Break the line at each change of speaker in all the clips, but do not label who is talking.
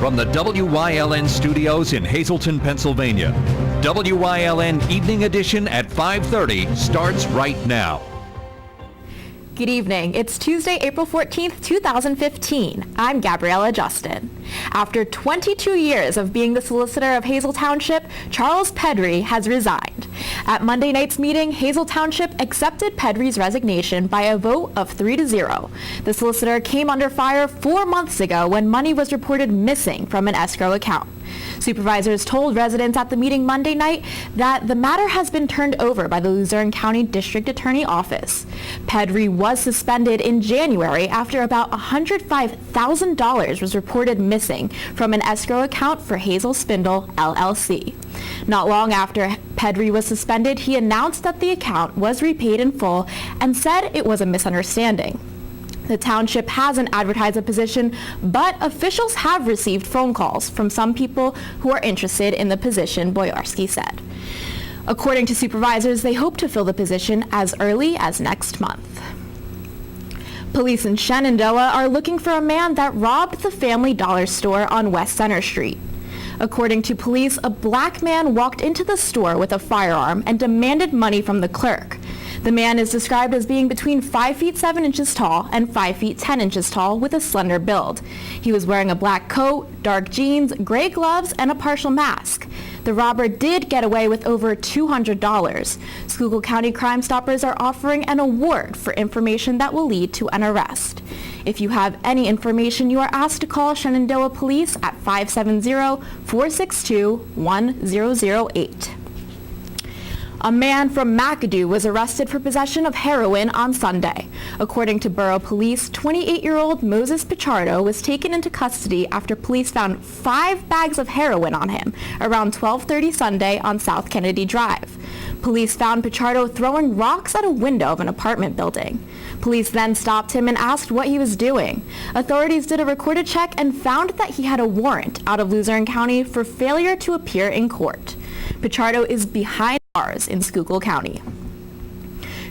from the WYLN studios in Hazleton, Pennsylvania. WYLN Evening Edition at 5:30 starts right now.
Good evening. It's Tuesday, April 14th, 2015. I'm Gabriella Justin. After 22 years of being the solicitor of Hazel Township, Charles Pedri has resigned. At Monday night's meeting, Hazel Township accepted Pedri's resignation by a vote of 3-0. The solicitor came under fire 4 months ago when money was reported missing from an escrow account. Supervisors told residents at the meeting Monday night that the matter has been turned over by the Luzerne County District Attorney Office. Pedri was suspended in January after about $105,000 was reported missing from an escrow account for Hazel Spindle, LLC. Not long after Pedri was suspended, he announced that the account was repaid in full and said it was a misunderstanding. The township hasn't advertised a position, but officials have received phone calls from some people who are interested in the position, Boyarsky said. According to supervisors, they hope to fill the position as early as next month. Police in Shenandoah are looking for a man that robbed the Family Dollar store on West Center Street. According to police, a black man walked into the store with a firearm and demanded money from the clerk. The man is described as being between 5 feet 7 inches tall and 5 feet 10 inches tall with a slender build. He was wearing a black coat, dark jeans, gray gloves, and a partial mask. The robber did get away with over $200. Schuylkill County Crime Stoppers are offering an award for information that will lead to an arrest. If you have any information, you are asked to call Shenandoah Police at 570-462-1008. A man from McAdoo was arrested for possession of heroin on Sunday. According to Borough Police, 28-year-old Moses Pichardo was taken into custody after police found 5 bags of heroin on him around 12:30 Sunday on South Kennedy Drive. Police found Pichardo throwing rocks at a window of an apartment building. Police then stopped him and asked what he was doing. Authorities did a recorded check and found that he had a warrant out of Luzerne County for failure to appear in court. Pichardo is behind bars in Schuylkill County.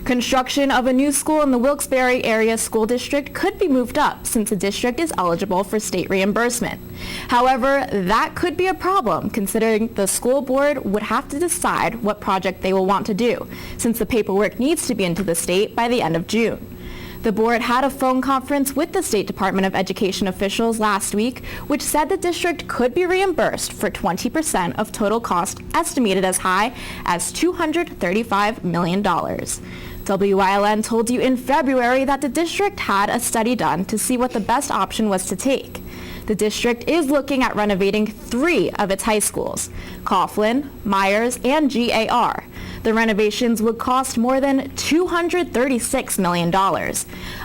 Construction of a new school in the Wilkes-Barre area school district could be moved up since the district is eligible for state reimbursement. However, that could be a problem considering the school board would have to decide what project they will want to do since the paperwork needs to be into the state by the end of June. The board had a phone conference with the State Department of Education officials last week, which said the district could be reimbursed for 20% of total cost estimated as high as $235 million. WYLN told you in February that the district had a study done to see what the best option was to take. The district is looking at renovating 3 of its high schools, Coughlin, Myers, and GAR. The renovations would cost more than $236 million.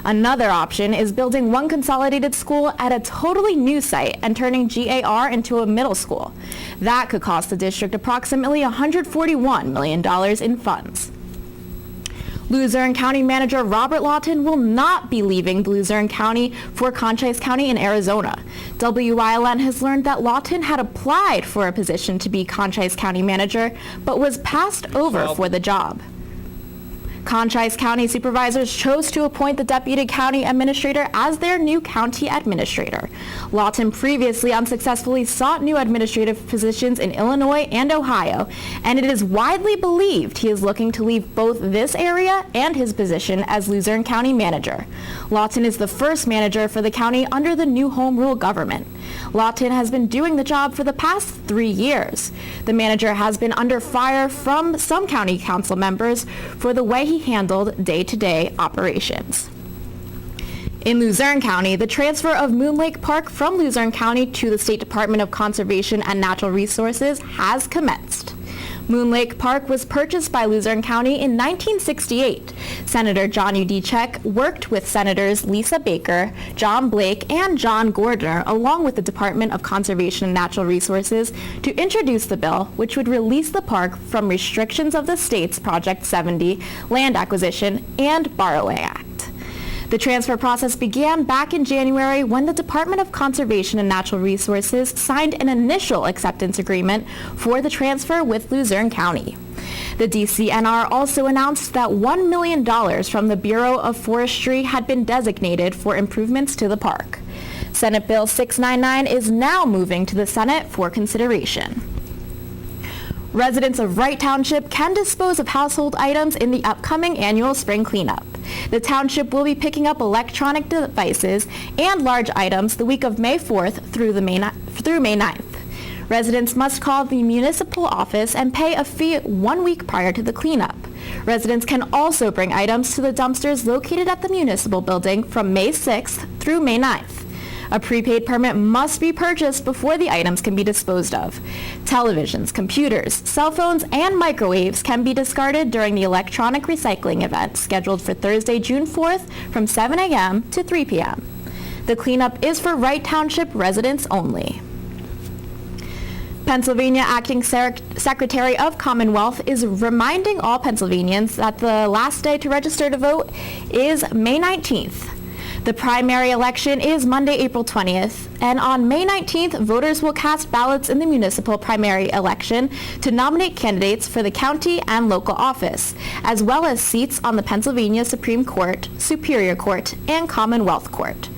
Another option is building one consolidated school at a totally new site and turning GAR into a middle school. That could cost the district approximately $141 million in funds. Luzerne County Manager Robert Lawton will not be leaving Luzerne County for Conchise County in Arizona. WYLN has learned that Lawton had applied for a position to be Conchise County Manager, but was passed over for the job. Conchise County supervisors chose to appoint the Deputy County Administrator as their new county administrator. Lawton previously unsuccessfully sought new administrative positions in Illinois and Ohio, and it is widely believed he is looking to leave both this area and his position as Luzerne County Manager. Lawton is the first manager for the county under the new home rule government. Lawton has been doing the job for the past 3 years. The manager has been under fire from some county council members for the way he handled day-to-day operations. In Luzerne County, the transfer of Moon Lake Park from Luzerne County to the State Department of Conservation and Natural Resources has commenced. Moon Lake Park was purchased by Luzerne County in 1968. Senator John Udicek worked with Senators Lisa Baker, John Blake, and John Gordner, along with the Department of Conservation and Natural Resources, to introduce the bill, which would release the park from restrictions of the state's Project 70 Land Acquisition and Borrowing Act. The transfer process began back in January when the Department of Conservation and Natural Resources signed an initial acceptance agreement for the transfer with Luzerne County. The DCNR also announced that $1 million from the Bureau of Forestry had been designated for improvements to the park. Senate Bill 699 is now moving to the Senate for consideration. Residents of Wright Township can dispose of household items in the upcoming annual spring cleanup. The township will be picking up electronic devices and large items the week of May 4th through May 9th. Residents must call the municipal office and pay a fee 1 week prior to the cleanup. Residents can also bring items to the dumpsters located at the municipal building from May 6th through May 9th. A prepaid permit must be purchased before the items can be disposed of. Televisions, computers, cell phones, and microwaves can be discarded during the electronic recycling event scheduled for Thursday, June 4th from 7 a.m. to 3 p.m. The cleanup is for Wright Township residents only. Pennsylvania Acting Secretary of Commonwealth is reminding all Pennsylvanians that the last day to register to vote is May 19th. The primary election is Monday, April 20th, and on May 19th, voters will cast ballots in the municipal primary election to nominate candidates for the county and local office, as well as seats on the Pennsylvania Supreme Court, Superior Court, and Commonwealth Court.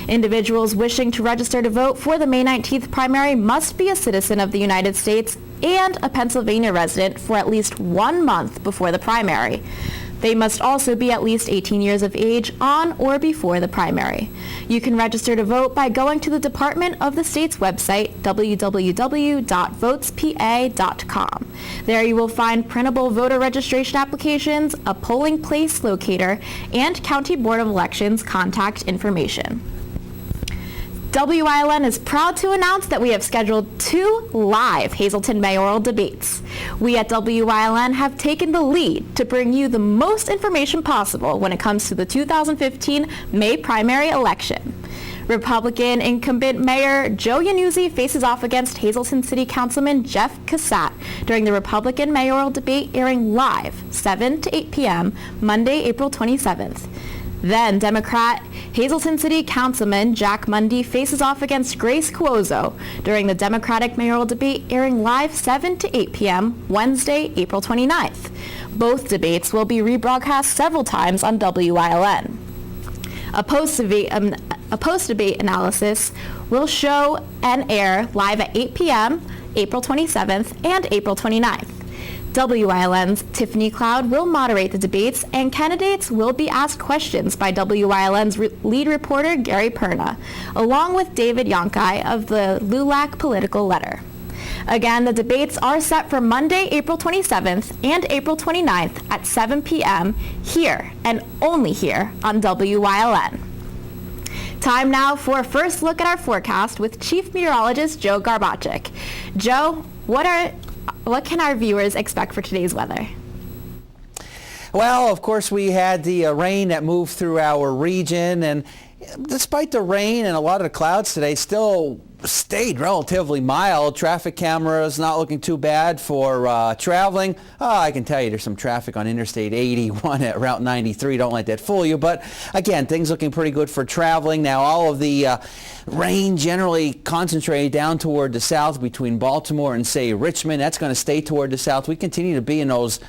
Individuals wishing to register to vote for the May 19th primary must be a citizen of the United States and a Pennsylvania resident for at least 1 month before the primary. They must also be at least 18 years of age on or before the primary. You can register to vote by going to the Department of the State's website, www.votespa.com. There you will find printable voter registration applications, a polling place locator, and County Board of Elections contact information. WILN is proud to announce that we have scheduled 2 live Hazleton mayoral debates. We at WILN have taken the lead to bring you the most information possible when it comes to the 2015 May primary election. Republican incumbent Mayor Joe Iannuzzi faces off against Hazleton City Councilman Jeff Cassatt during the Republican mayoral debate airing live 7 to 8 p.m. Monday, April 27th. Then Democrat Hazleton City Councilman Jack Mundy faces off against Grace Cuozzo during the Democratic mayoral debate airing live 7 to 8 p.m. Wednesday, April 29th. Both debates will be rebroadcast several times on WILN. A post-debate analysis will show and air live at 8 p.m. April 27th and April 29th. WILN's Tiffany Cloud will moderate the debates, and candidates will be asked questions by WILN's lead reporter Gary Perna, along with David Yonkai of the LULAC Political Letter. Again, the debates are set for Monday, April 27th and April 29th at 7 p.m. here and only here on WILN. Time now for a first look at our forecast with Chief Meteorologist Joe Garbacik. Joe, what can our viewers expect for today's weather?
Well, of course, we had the rain that moved through our region, and despite the rain and a lot of the clouds today, still stayed relatively mild. Traffic cameras not looking too bad for traveling. I can tell you there's some traffic on Interstate 81 at Route 93. Don't let that fool you. But again, things looking pretty good for traveling. Now, all of the rain generally concentrated down toward the south between Baltimore and, say, Richmond. That's going to stay toward the south. We continue to be in those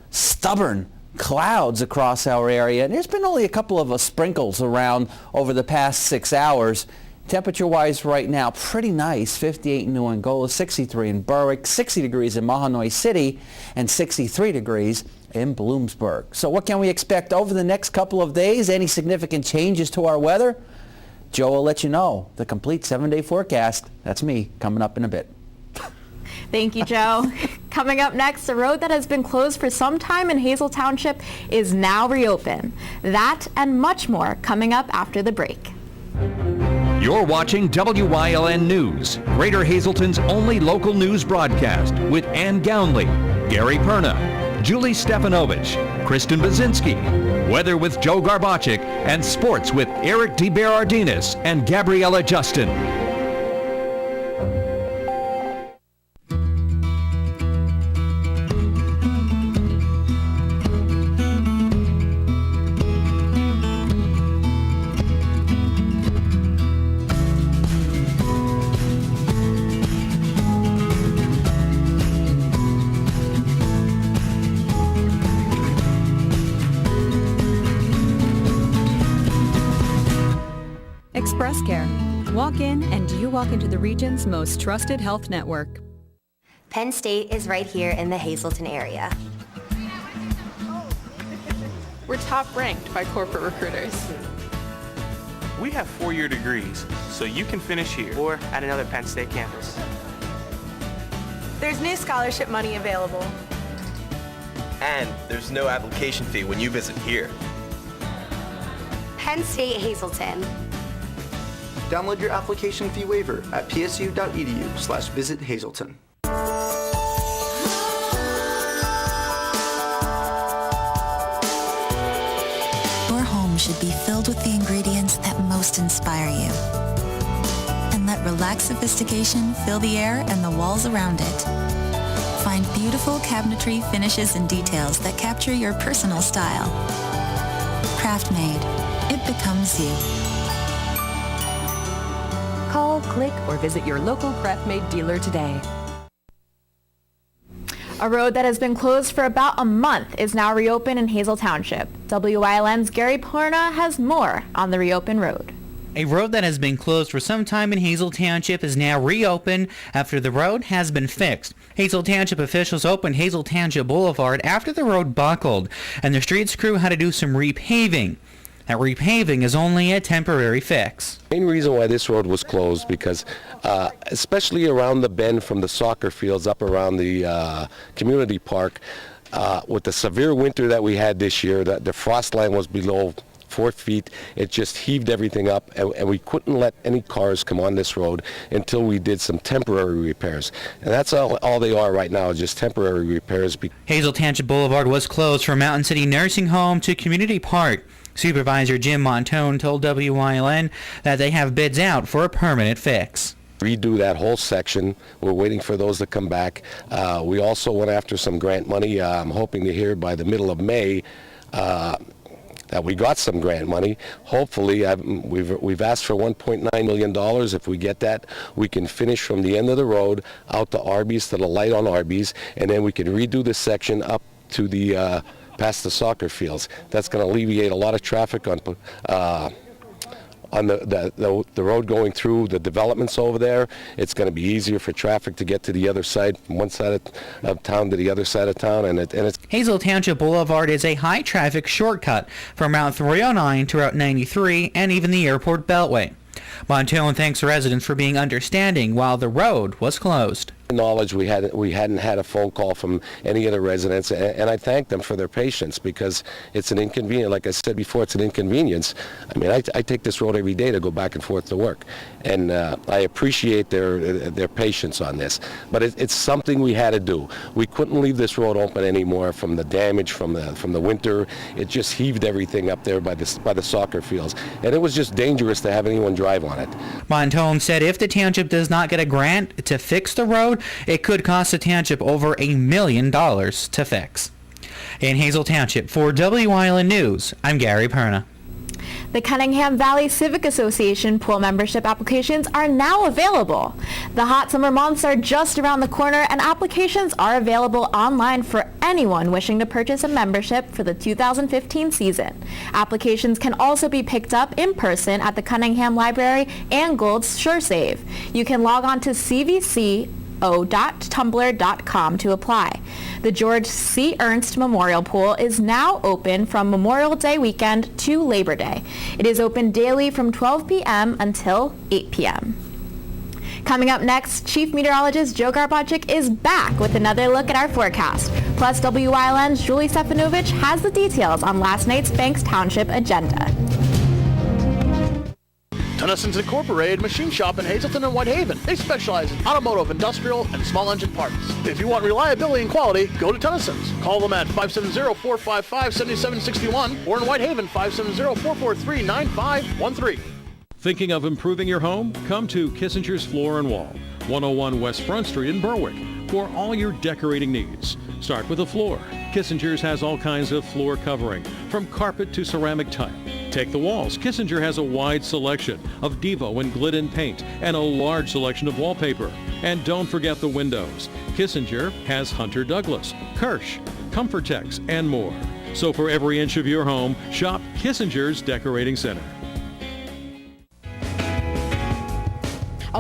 stubborn clouds across our area. And there's been only a couple of sprinkles around over the past 6 hours. Temperature-wise right now, pretty nice. 58 in New Angola, 63 in Berwick, 60 degrees in Mahanoy City, and 63 degrees in Bloomsburg. So what can we expect over the next couple of days? Any significant changes to our weather? Joe will let you know. The complete 7-day forecast, that's me, coming up in a bit.
Thank you, Joe. Coming up next, a road that has been closed for some time in Hazel Township is now reopened. That and much more coming up after the break.
You're watching WILN News, Greater Hazleton's only local news broadcast with Ann Gownley, Gary Perna, Julie Stefanovich, Kristen Bazinski, weather with Joe Garbacik, and sports with Eric DeBerardinis and Gabriella Justin.
Express Care. Walk in and you walk into the region's most trusted health network.
Penn State is right here in the Hazleton area.
We're top ranked by corporate recruiters.
We have 4-year degrees, so you can finish here
or at another Penn State campus.
There's new scholarship money available.
And there's no application fee when you visit here.
Penn State Hazleton.
Download your application fee waiver at psu.edu/visit-hazleton.
Your home should be filled with the ingredients that most inspire you. And let relaxed sophistication fill the air and the walls around it. Find beautiful cabinetry, finishes, and details that capture your personal style. Craft-made. It becomes you.
Call, click, or visit your local Craft-Made dealer today.
A road that has been closed for about a month is now reopened in Hazel Township. WYLN's Gary Porna has more on the reopened road.
A road that has been closed for some time in Hazel Township is now reopened after the road has been fixed. Hazel Township officials opened Hazel Township Boulevard after the road buckled, and the streets crew had to do some repaving. That repaving is only a temporary fix.
The main reason why this road was closed because especially around the bend from the soccer fields up around the community park, with the severe winter that we had this year, the frost line was below 4 feet. It just heaved everything up, and we couldn't let any cars come on this road until we did some temporary repairs. And that's all they are right now, just temporary repairs.
Hazel Township Boulevard was closed from Mountain City Nursing Home to Community Park. Supervisor Jim Montone told WYLN that they have bids out for a permanent fix.
Redo that whole section. We're waiting for those to come back. We also went after some grant money. I'm hoping to hear by the middle of May that we got some grant money. Hopefully, we've asked for $1.9 million. If we get that, we can finish from the end of the road out to Arby's, to the light on Arby's, and then we can redo the section up to the past the soccer fields. That's going to alleviate a lot of traffic on the road going through the developments over there. It's going to be easier for traffic to get to the other side, from one side of town to the other side of town. And it's
Hazel Township Boulevard is a high-traffic shortcut from Route 309 to Route 93 and even the airport beltway. Montone thanks residents for being understanding while the road was closed.
Knowledge we hadn't had a phone call from any of the residents, and I thank them for their patience because it's an inconvenience. Like I said before, it's an inconvenience. I mean, I take this road every day to go back and forth to work, and I appreciate their patience on this. But it's something we had to do. We couldn't leave this road open anymore from the damage from the winter. It just heaved everything up there by the soccer fields, and it was just dangerous to have anyone drive on it.
Montone said if the township does not get a grant to fix the road, it could cost the township over $1 million to fix. In Hazel Township, for WYLN News, I'm Gary Perna.
The Cunningham Valley Civic Association pool membership applications are now available. The hot summer months are just around the corner, and applications are available online for anyone wishing to purchase a membership for the 2015 season. Applications can also be picked up in person at the Cunningham Library and Gold's SureSave. You can log on to cvco.tumblr.com to apply. The George C. Ernst Memorial Pool is now open from Memorial Day weekend to Labor Day. It is open daily from 12 p.m. until 8 p.m. Coming up next, Chief Meteorologist Joe Garbaczyk is back with another look at our forecast. Plus, WYLN's Julie Stefanovich has the details on last night's Banks Township agenda.
Tennyson's Incorporated Machine Shop in Hazleton and Whitehaven. They specialize in automotive, industrial, and small engine parts. If you want reliability and quality, go to Tennyson's. Call them at 570-455-7761 or in Whitehaven, 570-443-9513.
Thinking of improving your home? Come to Kissinger's Floor and Wall, 101 West Front Street in Berwick, for all your decorating needs. Start with the floor. Kissinger's has all kinds of floor covering, from carpet to ceramic tile. Take the walls. Kissinger has a wide selection of Devo and Glidden paint and a large selection of wallpaper. And don't forget the windows. Kissinger has Hunter Douglas, Kirsch, Comfortex, and more. So for every inch of your home, shop Kissinger's Decorating Center.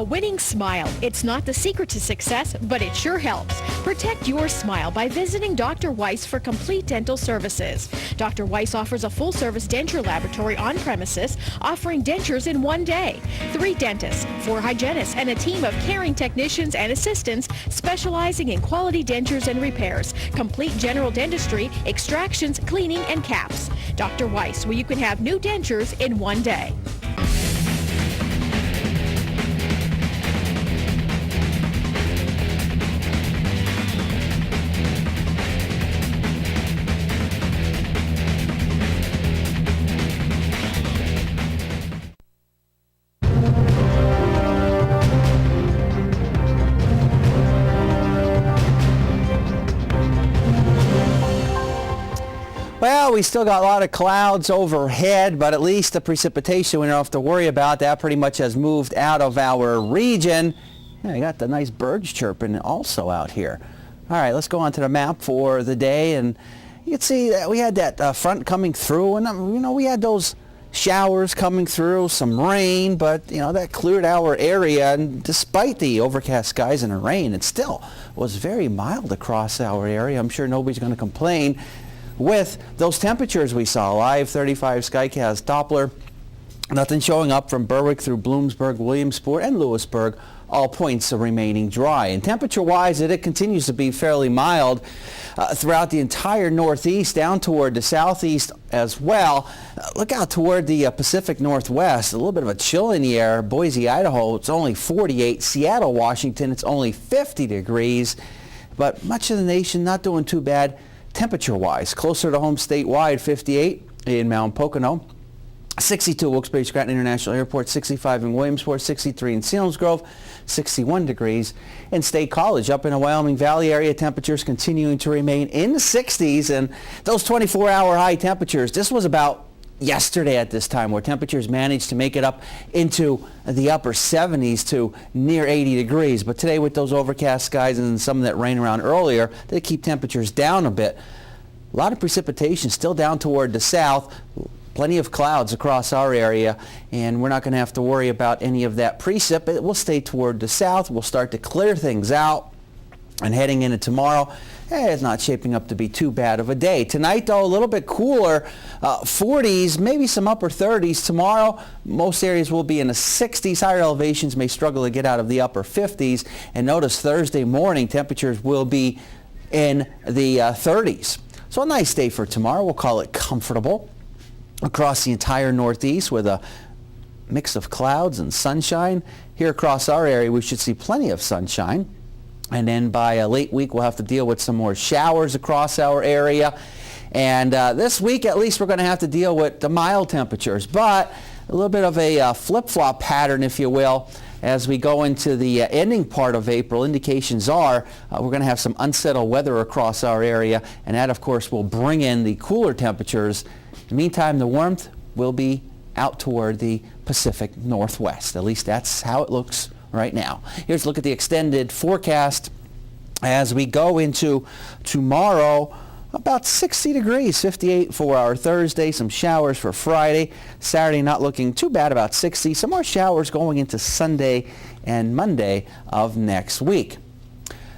winning smile. It's not the secret to success, but it sure helps. Protect your smile by visiting Dr. Weiss for complete dental services. Dr. Weiss offers a full-service denture laboratory on premises, offering dentures in one day. 3 dentists, 4 hygienists, and a team of caring technicians and assistants specializing in quality dentures and repairs, complete general dentistry, extractions, cleaning, and caps. Dr. Weiss, where you can have new dentures in one day.
Well, we still got a lot of clouds overhead, but at least the precipitation we don't have to worry about. That pretty much has moved out of our region. Yeah, I got the nice birds chirping also out here. All right, let's go on to the map for the day, and you can see that we had that front coming through, and we had those showers coming through, some rain, but that cleared our area, and despite the overcast skies and the rain, it still was very mild across our area. I'm sure nobody's going to complain with those temperatures we saw. Live 35 Skycast Doppler, nothing showing up from Berwick through Bloomsburg, Williamsport, and Lewisburg. All points are remaining dry. And temperature-wise, it continues to be fairly mild throughout the entire northeast, down toward the southeast as well. Look out toward the Pacific Northwest. A little bit of a chill in the air. Boise, Idaho, it's only 48. Seattle, Washington, it's only 50 degrees. But much of the nation not doing too bad temperature-wise. Closer to home statewide, 58 in Mount Pocono, 62 Wilkes-Barre Scranton International Airport, 65 in Williamsport, 63 in Selinsgrove, 61 degrees in State College. Up in the Wyoming Valley area, temperatures continuing to remain in the 60s, and those 24-hour high temperatures, this was about yesterday at this time, where temperatures managed to make it up into the upper 70s to near 80 degrees. But today, with those overcast skies and some of that rain around earlier, they keep temperatures down a bit. A lot of precipitation still down toward the south. Plenty of clouds across our area, and we're not going to have to worry about any of that precip. It will stay toward the south. We'll start to clear things out, and heading into tomorrow, it's not shaping up to be too bad of a day. Tonight, though, a little bit cooler, 40s, maybe some upper 30s. Tomorrow, most areas will be in the 60s. Higher elevations may struggle to get out of the upper 50s. And notice Thursday morning, temperatures will be in the 30s. So a nice day for tomorrow. We'll call it comfortable across the entire northeast with a mix of clouds and sunshine. Here across our area, we should see plenty of sunshine. And then by a late week, we'll have to deal with some more showers across our area. And this week, at least, we're going to have to deal with the mild temperatures. But a little bit of a flip-flop pattern, if you will, as we go into the ending part of April. Indications are we're going to have some unsettled weather across our area. And that, of course, will bring in the cooler temperatures. In the meantime, the warmth will be out toward the Pacific Northwest. At least that's how it looks right now. Here's a look at the extended forecast as we go into tomorrow. About 60 degrees, 58 for our Thursday, some showers for Friday. Saturday not looking too bad, about 60. Some more showers going into Sunday and Monday of next week.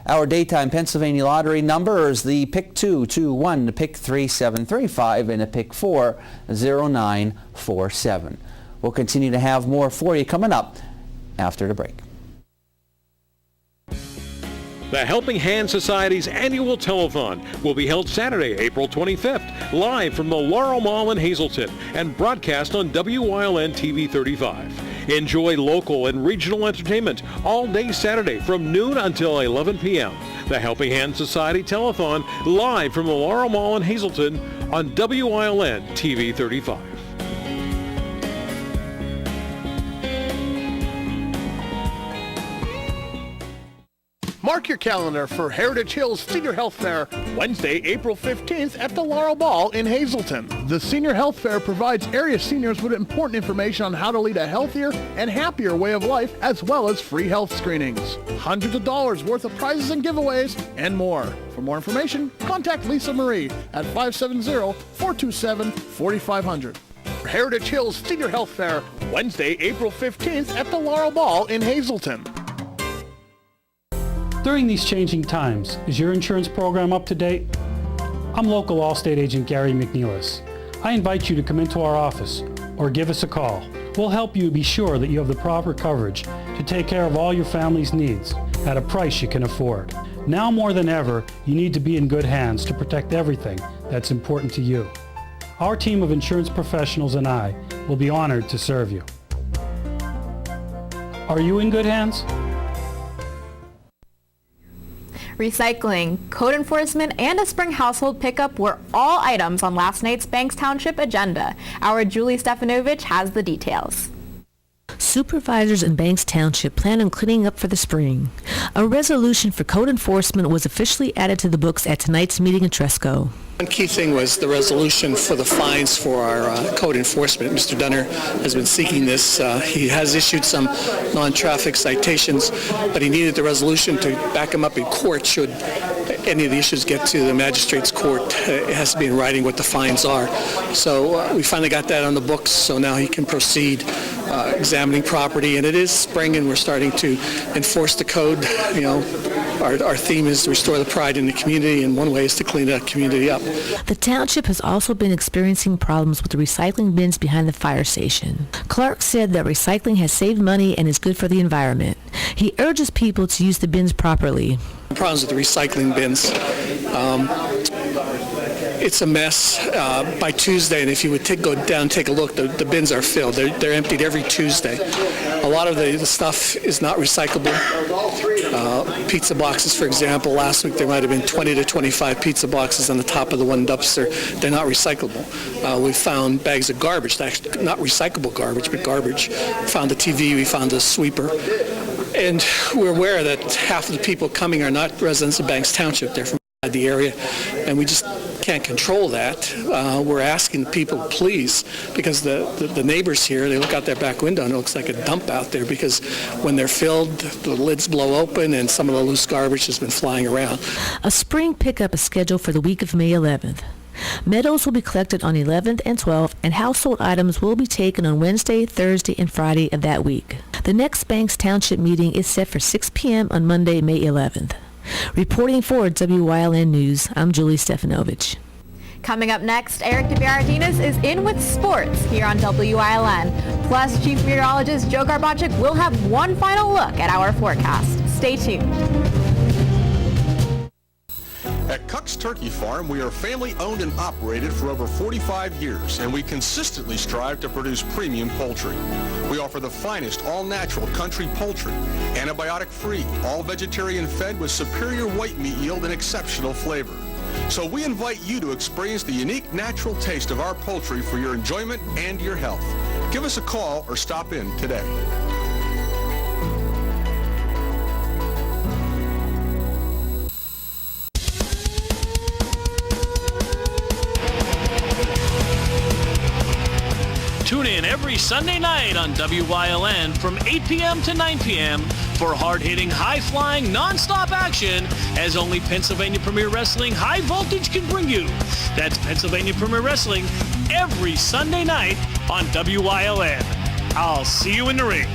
Our daytime Pennsylvania lottery number is the pick 221, the pick 3735, and the pick 40947. We'll continue to have more for you coming up after the break.
The Helping Hand Society's annual telethon will be held Saturday, April 25th, live from the Laurel Mall in Hazleton and broadcast on WYLN TV 35. Enjoy local and regional entertainment all day Saturday from noon until 11 p.m. The Helping Hand Society telethon live from the Laurel Mall in Hazleton on WYLN TV 35.
Mark your calendar for Heritage Hills Senior Health Fair, Wednesday, April 15th at the Laurel Ball in Hazleton. The Senior Health Fair provides area seniors with important information on how to lead a healthier and happier way of life, as well as free health screenings. Hundreds of dollars worth of prizes and giveaways, and more. For more information, contact Lisa Marie at 570-427-4500. Heritage Hills Senior Health Fair, Wednesday, April 15th at the Laurel Ball in Hazleton.
During these changing times, is your insurance program up to date? I'm local Allstate agent Gary McNeilis. I invite you to come into our office or give us a call. We'll help you be sure that you have the proper coverage to take care of all your family's needs at a price you can afford. Now more than ever, you need to be in good hands to protect everything that's important to you. Our team of insurance professionals and I will be honored to serve you. Are you in good hands?
Recycling, code enforcement, and a spring household pickup were all items on last night's Banks Township agenda. Our Julie Stefanovich has the details.
Supervisors in Banks Township plan on cleaning up for the spring. A resolution for code enforcement was officially added to the books at tonight's meeting in Tresco.
One key thing was the resolution for the fines for our code enforcement. Mr. Dunner has been seeking this. He has issued some non-traffic citations, but he needed the resolution to back him up in court should any of the issues get to the magistrate's court. It has to be in writing what the fines are. So we finally got that on the books, so now he can proceed examining property. And it is spring, and we're starting to enforce the code. You know, our theme is to restore the pride in the community, and one way is to clean that community up.
The township has also been experiencing problems with the recycling bins behind the fire station. Clark said that recycling has saved money and is good for the environment. He urges people to use the bins properly.
Problems with the recycling bins. It's a mess by Tuesday, and if you would go down and take a look, the bins are filled. They're emptied every Tuesday. A lot of the stuff is not recyclable. Pizza boxes, for example, last week there might have been 20 to 25 pizza boxes on the top of the one dumpster. They're not recyclable. We found bags of garbage, actually not recyclable garbage, but garbage. We found a TV, we found a sweeper. And we're aware that half of the people coming are not residents of Banks Township. They're from the area, and we just can't control that. We're asking people, please, because the neighbors here, they look out their back window and it looks like a dump out there, because when they're filled, the lids blow open and some of the loose garbage has been flying around.
A spring pickup is scheduled for the week of May 11th. Metals will be collected on 11th and 12th, and household items will be taken on Wednesday, Thursday, and Friday of that week. The next Banks Township meeting is set for 6 p.m. on Monday, May 11th. Reporting for WYLN News, I'm Julie Stefanovich.
Coming up next, Eric DeBaradinas is in with sports here on WYLN. Plus, Chief Meteorologist Joe Garbacic will have one final look at our forecast. Stay tuned.
At Cuck's Turkey Farm, we are family-owned and operated for over 45 years, and we consistently strive to produce premium poultry. We offer the finest all-natural country poultry, antibiotic-free, all-vegetarian fed with superior white meat yield and exceptional flavor. So we invite you to experience the unique natural taste of our poultry for your enjoyment and your health. Give us a call or stop in today.
Tune in every Sunday night on WYLN from 8 p.m. to 9 p.m. for hard-hitting, high-flying, non-stop action as only Pennsylvania Premier Wrestling High Voltage can bring you. That's Pennsylvania Premier Wrestling every Sunday night on WYLN. I'll see you in the ring.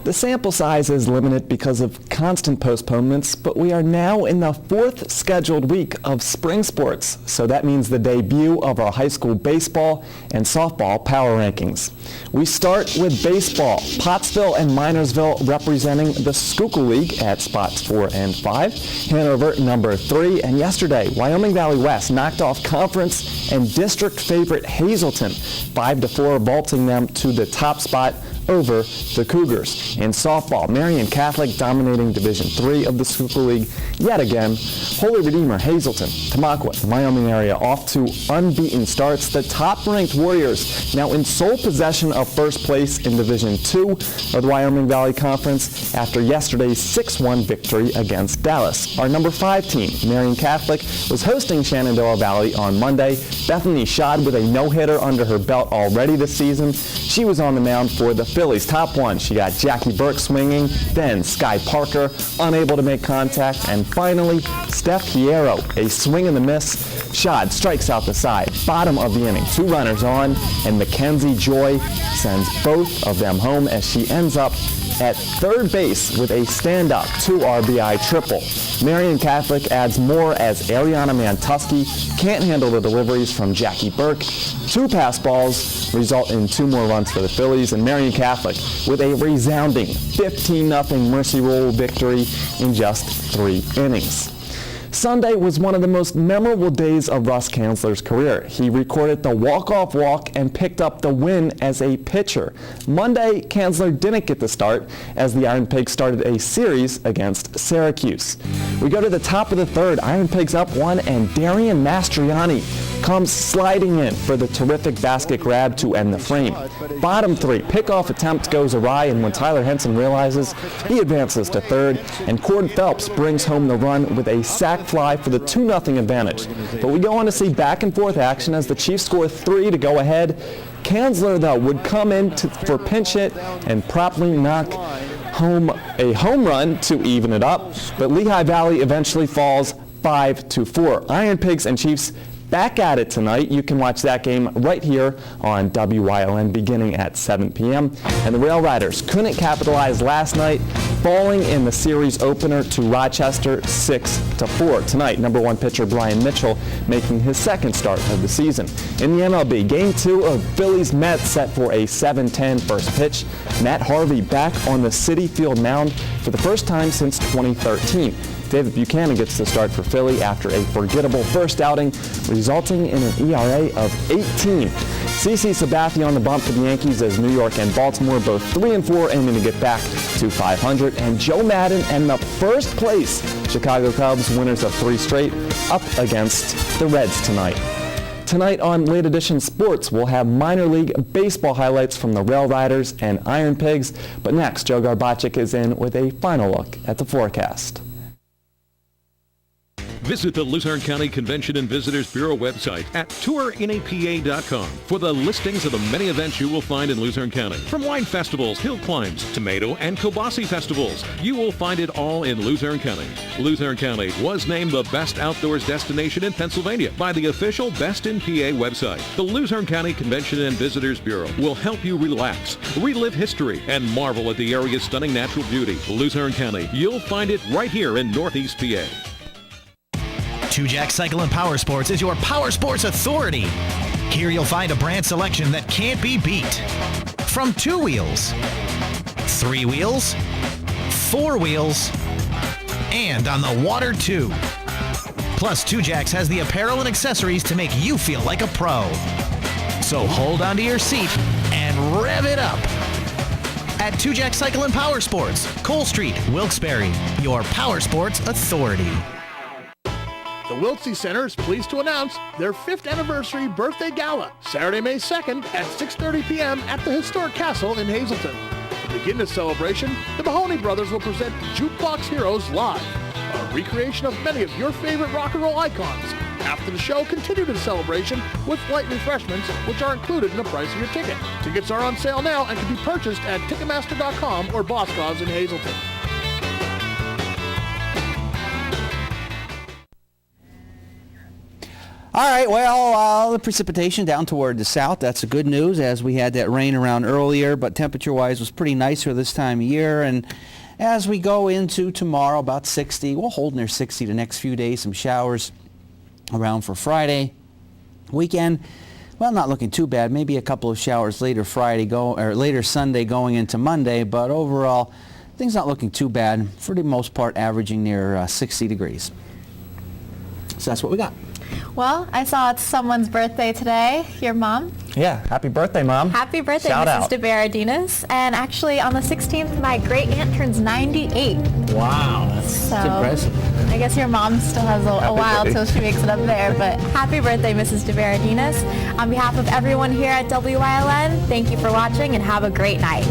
The sample size is limited because of constant postponements, but we are now in the 4th scheduled week of spring sports, so that means the debut of our high school baseball and softball power rankings. We start with baseball. Pottsville and Minersville representing the Schuylkill League at spots 4 and 5. Hanover number 3, and yesterday Wyoming Valley West knocked off conference and district favorite Hazleton 5-4, vaulting them to the top spot over the Cougars. In softball, Marian Catholic dominating Division III of the Schuylkill League yet again. Holy Redeemer, Hazleton, Tamaqua, the Wyoming area off to unbeaten starts. The top-ranked Warriors now in sole possession of first place in Division II of the Wyoming Valley Conference after yesterday's 6-1 victory against Dallas. Our number 5 team, Marian Catholic, was hosting Shenandoah Valley on Monday. Bethany Schad with a no-hitter under her belt already this season. She was on the mound for the Phillies top one, she got Jackie Burke swinging, then Sky Parker unable to make contact, and finally Steph Hierro, a swing and a miss shot, strikes out the side. Bottom of the inning, 2 runners on, and Mackenzie Joy sends both of them home as she ends up at third base with a stand-up 2 RBI triple. Marian Catholic adds more as Ariana Mantuski can't handle the deliveries from Jackie Burke. 2 pass balls result in 2 more runs for the Phillies, and Marian Catholic with a resounding 15-0 Mercy Rule victory in just 3 innings. Sunday was one of the most memorable days of Russ Kanzler's career. He recorded the walk-off walk and picked up the win as a pitcher. Monday, Kanzler didn't get the start as the Iron Pigs started a series against Syracuse. We go to the top of the third. Iron Pigs up 1, and Darian Mastriani comes sliding in for the terrific basket grab to end the frame. Bottom 3, pickoff attempt goes awry, and when Tyler Henson realizes, he advances to third, and Cord Phelps brings home the run with a sac fly for the 2-0 advantage. But we go on to see back and forth action as the Chiefs score 3 to go ahead. Kanzler, though, would come in for pinch hit and promptly knock home a home run to even it up, but Lehigh Valley eventually falls 5-4. Iron Pigs and Chiefs back at it tonight. You can watch that game right here on WYLN beginning at 7 p.m. And the Rail Riders couldn't capitalize last night, falling in the series opener to Rochester 6-4. Tonight, number 1 pitcher Brian Mitchell making his second start of the season. In the MLB, Game 2 of Phillies-Mets set for a 7:10 first pitch. Matt Harvey back on the Citi Field mound for the first time since 2013. David Buchanan gets the start for Philly after a forgettable first outing, resulting in an ERA of 18. CC Sabathia on the bump for the Yankees as New York and Baltimore both 3-4 aiming to get back to 500. And Joe Madden and the first place Chicago Cubs, winners of 3 straight, up against the Reds tonight. Tonight on Late Edition Sports, we'll have minor league baseball highlights from the Rail Riders and Iron Pigs. But next, Joe Garbacik is in with a final look at the forecast.
Visit the Luzerne County Convention and Visitors Bureau website at tourinapa.com for the listings of the many events you will find in Luzerne County. From wine festivals, hill climbs, tomato and kielbasa festivals, you will find it all in Luzerne County. Luzerne County was named the best outdoors destination in Pennsylvania by the official Best in PA website. The Luzerne County Convention and Visitors Bureau will help you relax, relive history, and marvel at the area's stunning natural beauty. Luzerne County, you'll find it right here in Northeast PA.
Tujac Cycle and Power Sports is your power sports authority. Here you'll find a brand selection that can't be beat. From 2 wheels, 3 wheels, 4 wheels, and on the water too. Plus, Tujac has the apparel and accessories to make you feel like a pro. So hold onto your seat and rev it up. At Tujac Cycle and Power Sports, Cole Street, Wilkes-Barre, your power sports authority.
The Wiltsey Center is pleased to announce their 5th anniversary birthday gala, Saturday, May 2nd at 6:30 p.m. at the Historic Castle in Hazleton. To begin this celebration, the Mahoney Brothers will present Jukebox Heroes Live, a recreation of many of your favorite rock and roll icons. After the show, continue the celebration with light refreshments, which are included in the price of your ticket. Tickets are on sale now and can be purchased at Ticketmaster.com or Boscov's in Hazleton.
All right, well, the precipitation down toward the south, that's a good news as we had that rain around earlier, but temperature-wise was pretty nice for this time of year. And as we go into tomorrow, about 60, we'll hold near 60 the next few days, some showers around for Friday. Weekend, well, not looking too bad, maybe a couple of showers later later Sunday going into Monday, but overall, things not looking too bad, for the most part averaging near 60 degrees. So that's what we got.
Well, I saw it's someone's birthday today, your mom.
Yeah, happy birthday, Mom.
Happy birthday,
Shout
Mrs.
out.
DeBaradinas. And actually, on the 16th, my great-aunt turns 98.
Wow,
So
that's impressive.
I guess your mom still has a while
birthday.
till she makes it up there. But happy birthday, Mrs. DeBaradinas. On behalf of everyone here at WYLN, thank you for watching and have a great night.